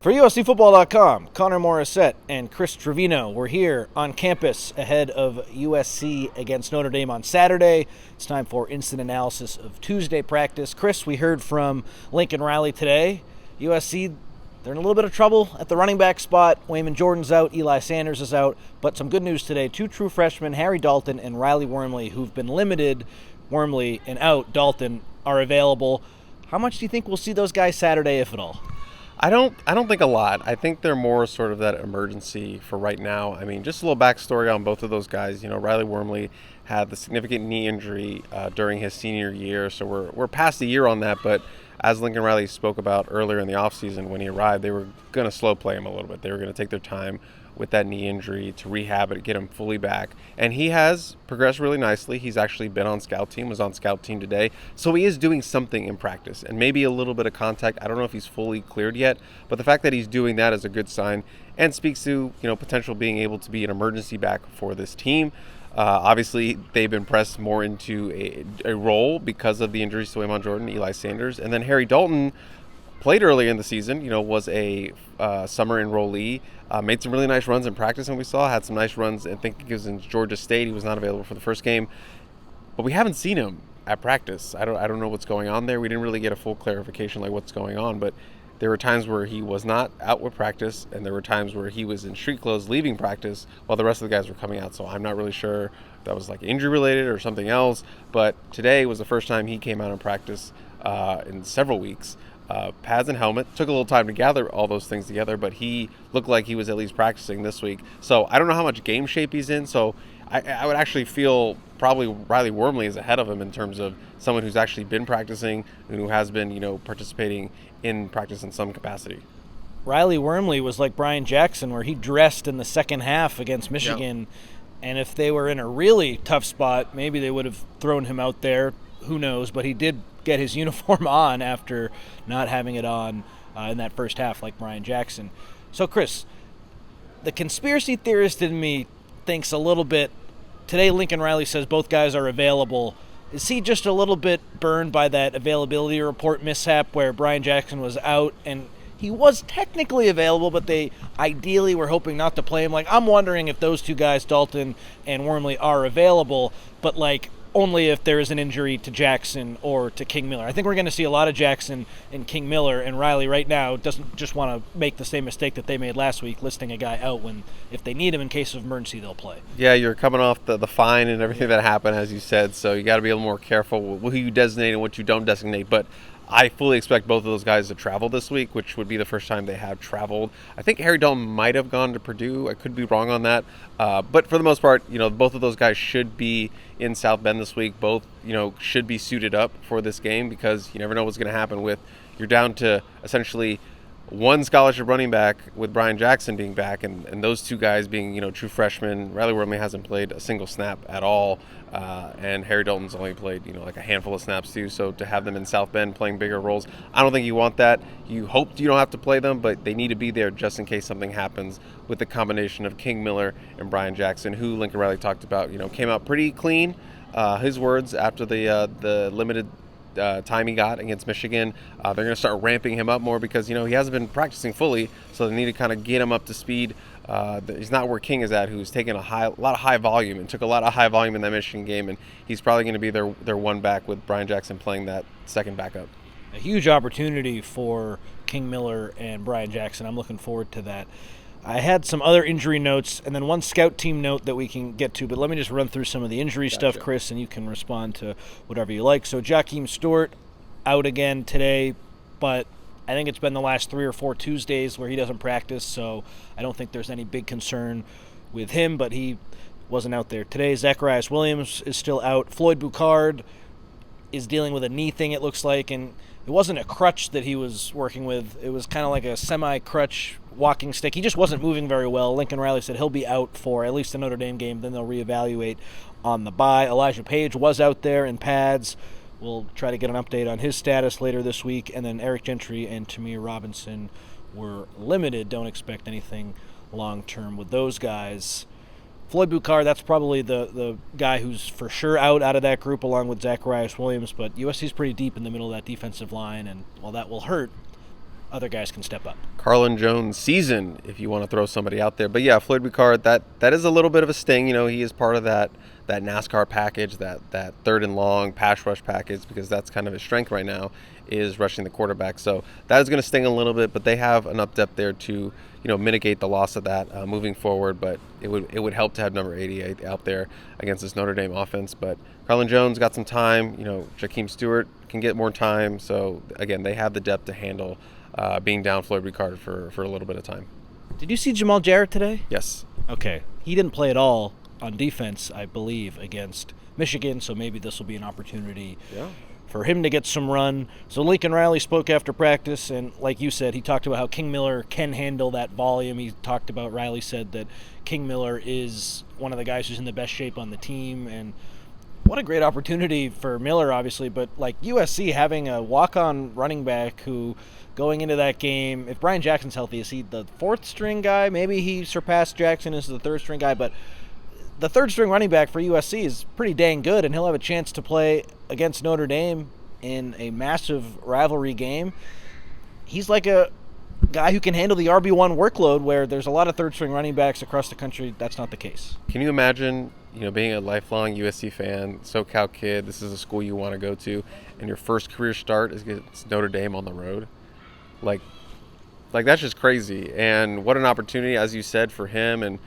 For USCFootball.com, Connor Morrissette and Chris Trevino. We're here on campus ahead of USC against Notre Dame on Saturday. It's time for instant analysis of Tuesday practice. Chris, we heard from Lincoln Riley today. USC, they're in a little bit of trouble at the running back spot. Wayman Jordan's out, Eli Sanders is out. But some good news today. Two true freshmen, Harry Dalton and Riley Wormley, who've been limited. Wormley and out, Dalton are available. How much do you think we'll see those guys Saturday, if at all? I don't think a lot. I think they're more sort of that emergency for right now. I mean, just a little backstory on both of those guys. You know, Riley Wormley had the significant knee injury during his senior year, so we're past a year on that. But as Lincoln Riley spoke about earlier in the offseason when he arrived, they were going to slow play him a little bit. They were going to take their time with that knee injury to rehab it, get him fully back. And he has progressed really nicely. He's actually been on scout team, was on scout team today. So he is doing something in practice and maybe a little bit of contact. I don't know if he's fully cleared yet, but the fact that he's doing that is a good sign and speaks to, potential being able to be an emergency back for this team. Obviously, they've been pressed more into a role because of the injuries to Wayman Jordan, Eli Sanders, and then Harry Dalton played early in the season, was a summer enrollee, made some really nice runs in practice, and we saw had some nice runs. I think he was in Georgia State. He was not available for the first game, but we haven't seen him at practice. I don't know what's going on there. We didn't really get a full clarification like what's going on, but there were times where he was not out with practice, and there were times where he was in street clothes leaving practice while the rest of the guys were coming out. So I'm not really sure if that was like injury related or something else, but today was the first time he came out in practice in several weeks. Pads and helmet. Took a little time to gather all those things together, but he looked like he was at least practicing this week. So I don't know how much game shape he's in. So I would actually feel probably Riley Wormley is ahead of him in terms of someone who's actually been practicing and who has been, participating in practice in some capacity. Riley Wormley was like Brian Jackson, where he dressed in the second half against Michigan. Yep. And if they were in a really tough spot, maybe they would have thrown him out there. Who knows? But he did get his uniform on after not having it on in that first half like Brian Jackson. So, Chris, the conspiracy theorist in me thinks a little bit. Today, Lincoln Riley says both guys are available. Is he just a little bit burned by that availability report mishap where Brian Jackson was out and he was technically available, but they ideally were hoping not to play him? Like, I'm wondering if those two guys, Dalton and Wormley, are available, but only if there is an injury to Jackson or to King Miller. I think we're going to see a lot of Jackson and King Miller, and Riley right now doesn't just want to make the same mistake that they made last week, listing a guy out when if they need him in case of emergency, they'll play. Yeah, you're coming off the fine and everything that happened, as you said, so you got to be a little more careful with who you designate and what you don't designate. But I fully expect both of those guys to travel this week, which would be the first time they have traveled. I think Harry Dalton might have gone to Purdue. I could be wrong on that. But for the most part, both of those guys should be in South Bend this week. Both, should be suited up for this game because you never know what's going to happen with you're down to essentially one scholarship running back with Brian Jackson being back and those two guys being, true freshmen. Riley Wormley hasn't played a single snap at all. And Harry Dalton's only played, like a handful of snaps too. So to have them in South Bend playing bigger roles, I don't think you want that. You hope you don't have to play them, but they need to be there just in case something happens with the combination of King Miller and Brian Jackson, who Lincoln Riley talked about, came out pretty clean. His words after the limited time he got against Michigan. They're going to start ramping him up more because, he hasn't been practicing fully, so they need to kind of get him up to speed. He's not where King is at, who's taken a lot of high volume and took a lot of high volume in that Michigan game, and he's probably going to be their one back with Brian Jackson playing that second backup. A huge opportunity for King Miller and Brian Jackson. I'm looking forward to that. I had some other injury notes and then one scout team note that we can get to, but let me just run through some of the injury stuff, Chris, and you can respond to whatever you like. So Jakeem Stewart out again today, but I think it's been the last 3 or 4 Tuesdays where he doesn't practice, so I don't think there's any big concern with him, but he wasn't out there today. Zacharias Williams is still out. Floyd Boucard is dealing with a knee thing, it looks like, and it wasn't a crutch that he was working with. It was kind of like a semi-crutch walking stick. He just wasn't moving very well. Lincoln Riley said he'll be out for at least the Notre Dame game, then they'll reevaluate on the bye. Elijah Page was out there in pads. We'll try to get an update on his status later this week. And then Eric Gentry and Tamir Robinson were limited. Don't expect anything long-term with those guys. Floyd Boucard, that's probably the guy who's for sure out of that group along with Zacharias Williams, but USC's pretty deep in the middle of that defensive line, and while that will hurt, other guys can step up. Carlin Jones season, if you want to throw somebody out there. But yeah, Floyd Ricard, that is a little bit of a sting. He is part of that NASCAR package, that third and long pass rush package, because that's kind of his strength right now, is rushing the quarterback. So that is going to sting a little bit, but they have enough depth there to mitigate the loss of that moving forward. But it would help to have number 88 out there against this Notre Dame offense. But Carlin Jones got some time. Jakeem Stewart can get more time. So again, they have the depth to handle being down Floyd Ricard for a little bit of time. Did you see Jamal Jarrett today? Yes. Okay. He didn't play at all on defense, I believe, against Michigan, so maybe this will be an opportunity for him to get some run. So Lincoln Riley spoke after practice, and like you said, he talked about how King Miller can handle that volume. Riley said that King Miller is one of the guys who's in the best shape on the team, and what a great opportunity for Miller, obviously, but like USC having a walk-on running back who, going into that game, if Brian Jackson's healthy, is he the fourth-string guy? Maybe he surpassed Jackson as the third-string guy, but the third-string running back for USC is pretty dang good, and he'll have a chance to play against Notre Dame in a massive rivalry game. He's like a guy who can handle the RB1 workload, where there's a lot of third-string running backs across the country. That's not the case. Can you imagine, being a lifelong USC fan, SoCal kid, this is a school you want to go to, and your first career start is against Notre Dame on the road? Like that's just crazy. And what an opportunity, as you said, for him. And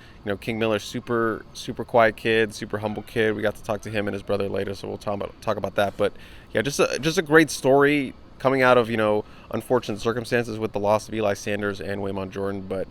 King Miller, super quiet kid, super humble kid. We got to talk to him and his brother later, so we'll talk about that. But yeah, just a great story coming out of unfortunate circumstances with the loss of Eli Sanders and Waymon Jordan. But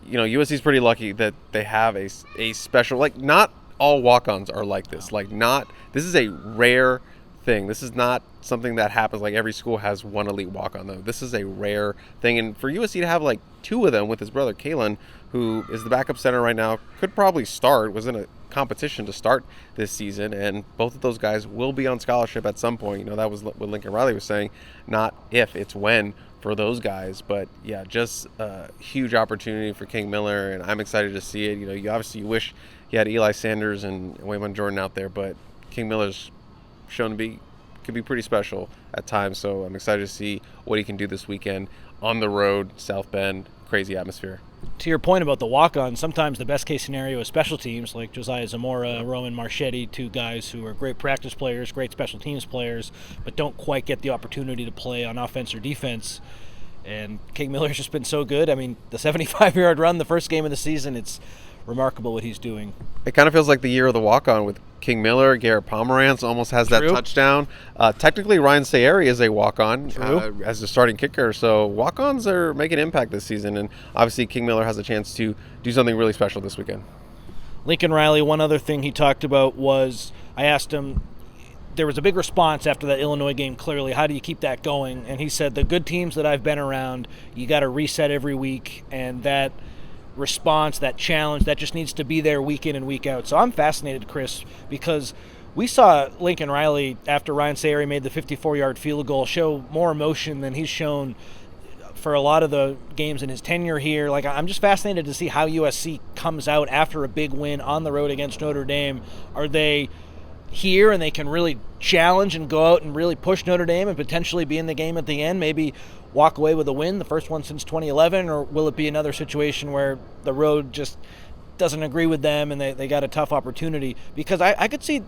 USC is pretty lucky that they have a special, not all walk-ons are like this. This is a rare thing. This is not something that happens. Every school has one elite walk-on, though. This is a rare thing, and for USC to have two of them with his brother Kalen, who is the backup center right now, could probably start, was in a competition to start this season, and both of those guys will be on scholarship at some point. That was what Lincoln Riley was saying, not if, it's when for those guys. But yeah, just a huge opportunity for King Miller, and I'm excited to see it. You wish you had Eli Sanders and Waymon Jordan out there, but King Miller's shown to could be pretty special at times, so I'm excited to see what he can do this weekend on the road, South Bend, crazy atmosphere. To your point about the walk-on, sometimes the best case scenario is special teams, like Josiah Zamora, Roman Marchetti, two guys who are great practice players, great special teams players, but don't quite get the opportunity to play on offense or defense. And King Miller's just been so good. I mean, the 75-yard run, the first game of the season, it's remarkable what he's doing. It kind of feels like the year of the walk-on with King Miller. Garrett Pomerantz almost has that touchdown. Technically, Ryan Sayeri is a walk-on as the starting kicker. So walk-ons are making an impact this season, and obviously King Miller has a chance to do something really special this weekend. Lincoln Riley, one other thing he talked about was, I asked him, there was a big response after that Illinois game, clearly. How do you keep that going? And he said, the good teams that I've been around, you got to reset every week, and that response, that challenge, that just needs to be there week in and week out. So I'm fascinated, Chris, because we saw Lincoln Riley, after Ryan Sayeri made the 54-yard field goal, show more emotion than he's shown for a lot of the games in his tenure here. I'm just fascinated to see how USC comes out after a big win on the road against Notre Dame. Are they here and they can really challenge and go out and really push Notre Dame and potentially be in the game at the end, maybe walk away with a win, the first one since 2011, or will it be another situation where the road just doesn't agree with them and they got a tough opportunity? Because I could see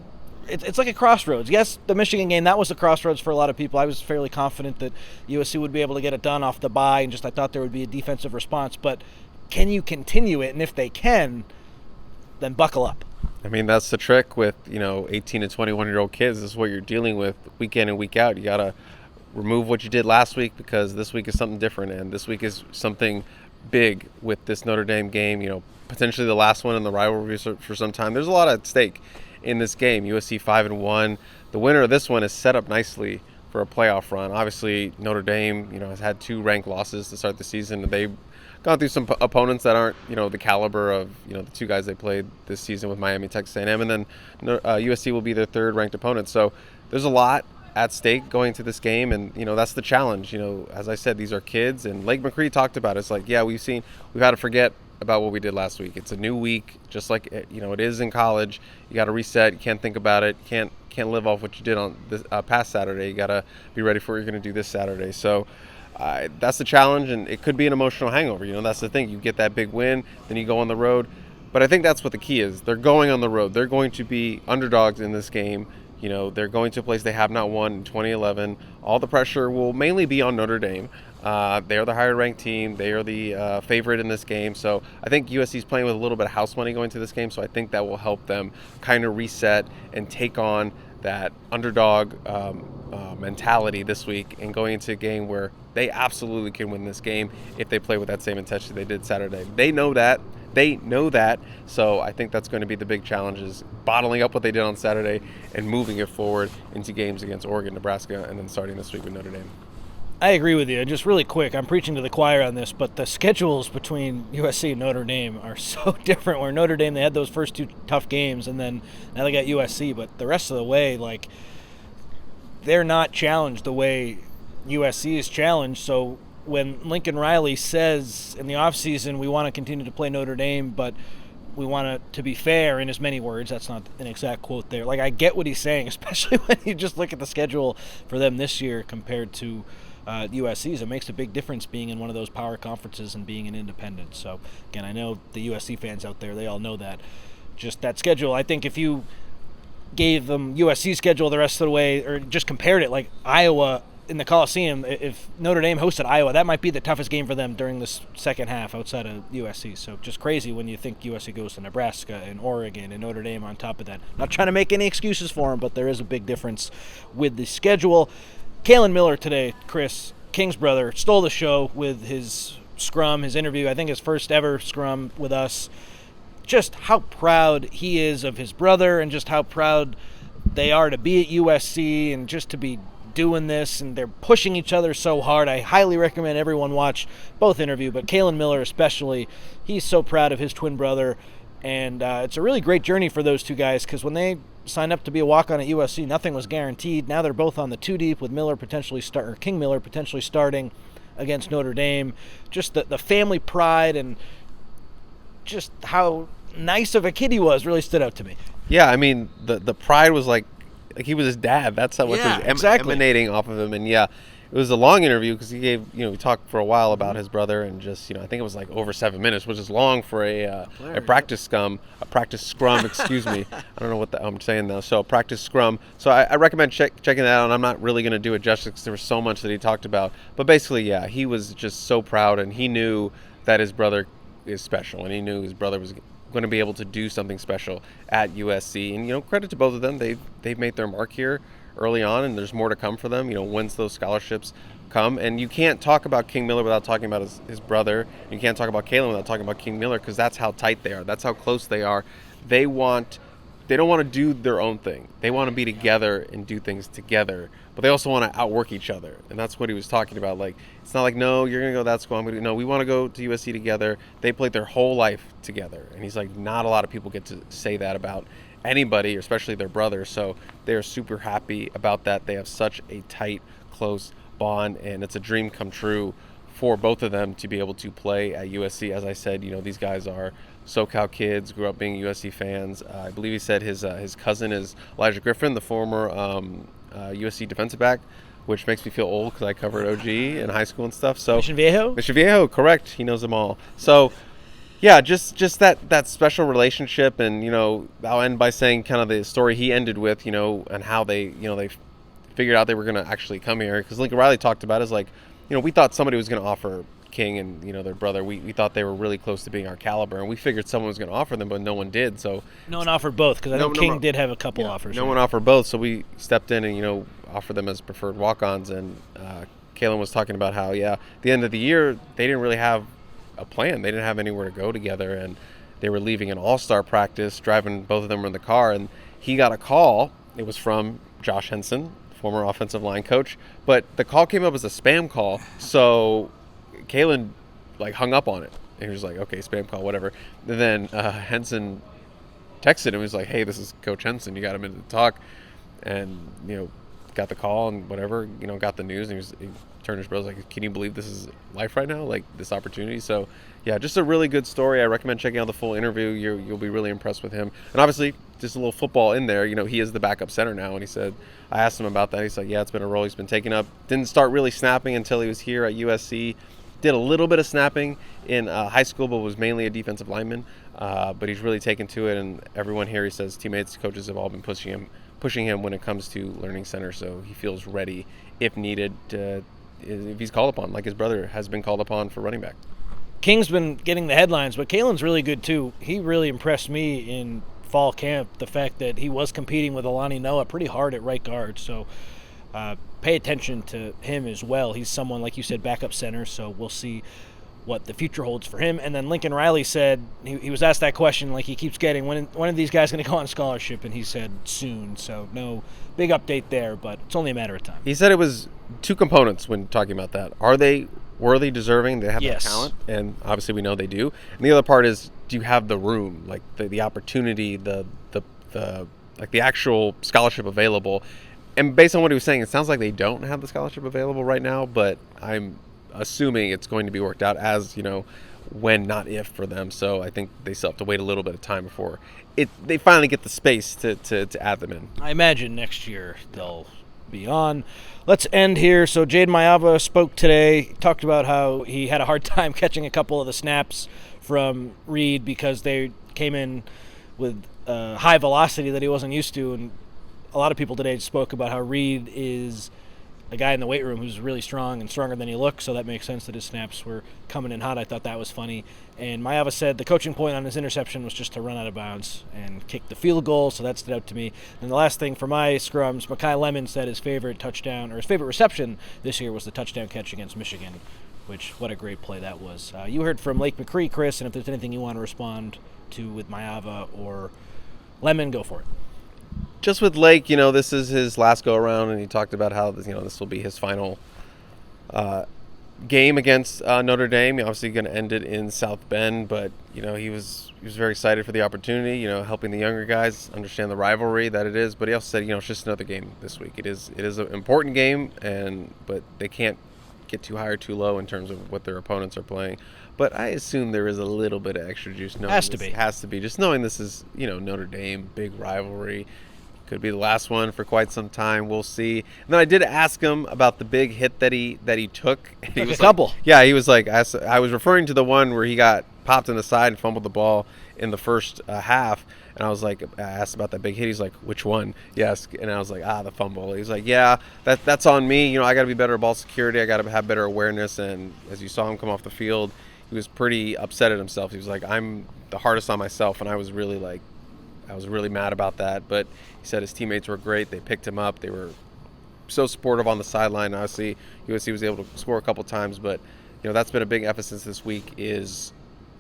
it's like a crossroads. Yes, the Michigan game, that was a crossroads for a lot of people. I was fairly confident that USC would be able to get it done off the bye, and I thought there would be a defensive response. But can you continue it? And if they can, then buckle up. I mean, that's the trick with 18 to 21-year-old kids. This is what you're dealing with week in and week out. You gotta remove what you did last week, because this week is something different, and this week is something big with this Notre Dame game. Potentially the last one in the rivalry for some time. There's a lot at stake in this game. USC 5-1. The winner of this one is set up nicely for a playoff run. Obviously, Notre Dame, has had 2 ranked losses to start the season. They've gone through some opponents that aren't, the caliber of, the 2 guys they played this season with Miami, Texas A&M, and then USC will be their 3rd ranked opponent. So there's a lot at stake going to this game, and that's the challenge. As I said, these are kids, and Lake McCree talked about it. It's like, yeah, we've had to forget about what we did last week. It's a new week, just like it is in college. You got to reset. You can't think about it. You can't live off what you did on this past Saturday. You got to be ready for what you're going to do this Saturday. So that's the challenge, and it could be an emotional hangover. That's the thing. You get that big win, then you go on the road. But I think that's what the key is. They're going on the road. They're going to be underdogs in this game. They're going to a place they have not won in 2011. All the pressure will mainly be on Notre Dame. They are the higher-ranked team. They are the favorite in this game. So I think USC is playing with a little bit of house money going to this game. So I think that will help them kind of reset and take on that underdog mentality this week and going into a game where they absolutely can win this game if they play with that same intensity they did Saturday. They know that. So I think that's going to be the big challenge, is bottling up what they did on Saturday and moving it forward into games against Oregon, Nebraska, and then starting this week with Notre Dame. I agree with you. Just really quick, I'm preaching to the choir on this, but the schedules between USC and Notre Dame are so different. Where Notre Dame, they had those first 2 tough games, and then now they got USC, but the rest of the way, like, they're not challenged the way USC is challenged. So when Lincoln Riley says in the offseason, we want to continue to play Notre Dame, but we want it to be fair, in as many words, that's not an exact quote there. Like, I get what he's saying, especially when you just look at the schedule for them this year compared to USC's. It makes a big difference being in one of those power conferences and being an independent. So, again, I know the USC fans out there, they all know that. Just that schedule, I think if you gave them USC's schedule the rest of the way, or just compared it, like Iowa in the Coliseum, if Notre Dame hosted Iowa, that might be the toughest game for them during this second half outside of USC. So just crazy when you think USC goes to Nebraska and Oregon and Notre Dame on top of that. Not trying to make any excuses for them, but there is a big difference with the schedule. Kalen Miller today, Chris, King's brother, stole the show with his scrum, his interview, I think his first ever scrum with us. Just how proud he is of his brother and just how proud they are to be at USC and just to be doing this, and they're pushing each other so hard. I highly recommend everyone watch both interviews, but Kalen Miller especially, he's so proud of his twin brother, and it's a really great journey for those two guys, because when they signed up to be a walk-on at USC, nothing was guaranteed. Now they're both on the 2 deep with King Miller potentially starting against Notre Dame. Just the family pride and just how nice of a kid he was really stood out to me. Yeah, I mean, the pride was like he was his dad. That's how much was emanating off of him. And yeah, it was a long interview because he talked for a while about his brother, and just, I think it was like over 7 minutes, which is long for a practice scrum, excuse me. I don't know what I'm saying now. So a practice scrum. So I recommend checking that out. And I'm not really going to do it justice because there was so much that he talked about. But basically, yeah, he was just so proud, and he knew that his brother is special, and he knew his brother was going to be able to do something special at USC. And credit to both of them. They've made their mark here early on, and there's more to come for them, once those scholarships come. And you can't talk about King Miller without talking about his brother. You can't talk about Kalen without talking about King Miller, because that's how tight they are. That's how close they are. They don't want to do their own thing. They want to be together and do things together, but they also want to outwork each other. And that's what he was talking about. Like, it's not like, no, you're going to go to that school. No, we want to go to USC together. They played their whole life together. And he's like, not a lot of people get to say that about anybody, especially their brother. So they're super happy about that. They have such a tight, close bond, and it's a dream come true for both of them to be able to play at USC. As I said, these guys are SoCal kids, grew up being USC fans. I believe he said his cousin is Elijah Griffin, the former USC defensive back, which makes me feel old because I covered OG in high school and stuff. So Mission Viejo, correct. He knows them all. So yeah, just that special relationship. And I'll end by saying kind of the story he ended with, and how they figured out they were going to actually come here, because Lincoln Riley talked about it as like, we thought somebody was going to offer King and their brother. We thought they were really close to being our caliber, and we figured someone was going to offer them, but no one did. So no one offered both, because I think King did have a couple offers. No one offered both, so we stepped in and offered them as preferred walk-ons. And Kalen was talking about how at the end of the year they didn't really have a plan. They didn't have anywhere to go together, and they were leaving an all-star practice. Both of them were in the car, and he got a call. It was from Josh Henson, former offensive line coach, but the call came up as a spam call. So Kalen hung up on it, and he was like, okay, spam call, whatever. And then Henson texted him. He was like, hey, this is Coach Henson, you got him in to talk. And got the call and whatever, got the news, and he turned to his brother like, can you believe this is life right now, like this opportunity? So yeah, just a really good story. I recommend checking out the full interview. You'll be really impressed with him. And obviously just a little football in there. He is the backup center now, and he said, I asked him about that. He's like, yeah, it's been a role he's been taking up. Didn't start really snapping until he was here at USC. Did a little bit of snapping in high school, but was mainly a defensive lineman. But he's really taken to it, and everyone here, he says, teammates, coaches have all been pushing him when it comes to learning center, so he feels ready if needed, if he's called upon, like his brother has been called upon for running back. King's been getting the headlines, but Kalen's really good too. He really impressed me in fall camp, the fact that he was competing with Alani Noah pretty hard at right guard, so pay attention to him as well. He's someone, like you said, backup center, so we'll see what the future holds for him. And then Lincoln Riley said, he was asked that question like he keeps getting, when are these guys going to go on scholarship? And he said soon, so no big update there, but it's only a matter of time. He said it was two components when talking about that. Were they deserving? They have Yes. that talent, and obviously we know they do. And the other part is, do you have the room, like the opportunity, the like the actual scholarship available? And based on what he was saying, it sounds like they don't have the scholarship available right now, but I'm assuming it's going to be worked out as, when, not if, for them. So I think they still have to wait a little bit of time before they finally get the space to add them in. I imagine next year they'll be on. Let's end here. So Jade Mayava spoke today, talked about how he had a hard time catching a couple of the snaps from Reed because they came in with high velocity that he wasn't used to, and a lot of people today spoke about how Reed is a guy in the weight room who's really strong and stronger than he looks, so that makes sense that his snaps were coming in hot. I thought that was funny. And Mayava said the coaching point on his interception was just to run out of bounds and kick the field goal, so that stood out to me. And the last thing for my scrums, Mekhi Lemon said his favorite touchdown, or his favorite reception this year was the touchdown catch against Michigan, which, what a great play that was. You heard from Lake McCree, Chris, and if there's anything you want to respond to with Mayava or Lemon, go for it. Just with Lake, this is his last go around, and he talked about how this will be his final game against Notre Dame. He's obviously going to end it in South Bend, but he was very excited for the opportunity. Helping the younger guys understand the rivalry that it is. But he also said, it's just another game this week. It is an important game, but they can't get too high or too low in terms of what their opponents are playing. But I assume there is a little bit of extra juice. Has to be. Just knowing this is, Notre Dame, big rivalry. Could be the last one for quite some time. We'll see. And then I did ask him about the big hit that he took. He was a couple. Yeah, he was like, I was referring to the one where he got popped in the side and fumbled the ball in the first half. And I was like, I asked about that big hit. He's like, which one? Yes. And I was like, the fumble. He's like, yeah, that's on me. I got to be better at ball security. I got to have better awareness. And as you saw him come off the field, he was pretty upset at himself. He was like, I'm the hardest on myself. And I was really mad about that. But he said his teammates were great. They picked him up. They were so supportive on the sideline. Obviously, USC was able to score a couple times. But, that's been a big emphasis this week is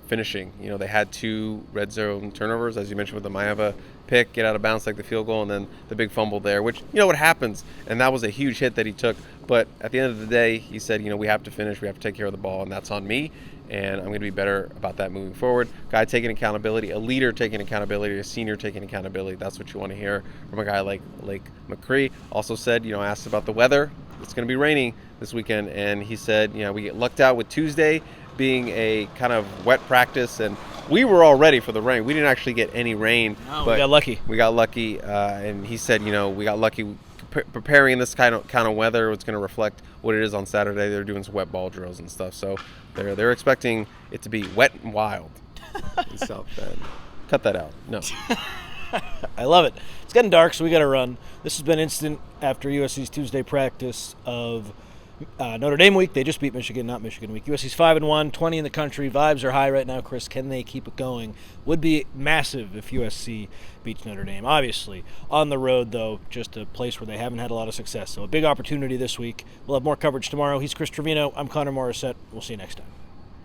finishing. They had 2 red zone turnovers, as you mentioned with the Mayava pick, get out of bounds like the field goal, and then the big fumble there, which, what happens. And that was a huge hit that he took. But at the end of the day, he said, we have to finish. We have to take care of the ball, and that's on me. And I'm going to be better about that moving forward. Guy taking accountability, a leader taking accountability, a senior taking accountability. That's what you want to hear from a guy like McCree. Also said, asked about the weather. It's going to be raining this weekend. And he said, we get lucked out with Tuesday being a kind of wet practice. And we were all ready for the rain. We didn't actually get any rain. No, but we got lucky. And he said, we got lucky preparing in this kind of weather. It's going to reflect what it is on Saturday. They're doing some wet ball drills and stuff. So they're expecting it to be wet and wild in South Bend. Cut that out. No. I love it. It's getting dark, so we got to run. This has been instant after USC's Tuesday practice of Notre Dame week. They just beat Michigan, not Michigan week. USC's 5-1, 20 in the country. Vibes are high right now, Chris. Can they keep it going? Would be massive if USC beats Notre Dame. Obviously, on the road, though, just a place where they haven't had a lot of success. So a big opportunity this week. We'll have more coverage tomorrow. He's Chris Trevino. I'm Connor Morrissette. We'll see you next time.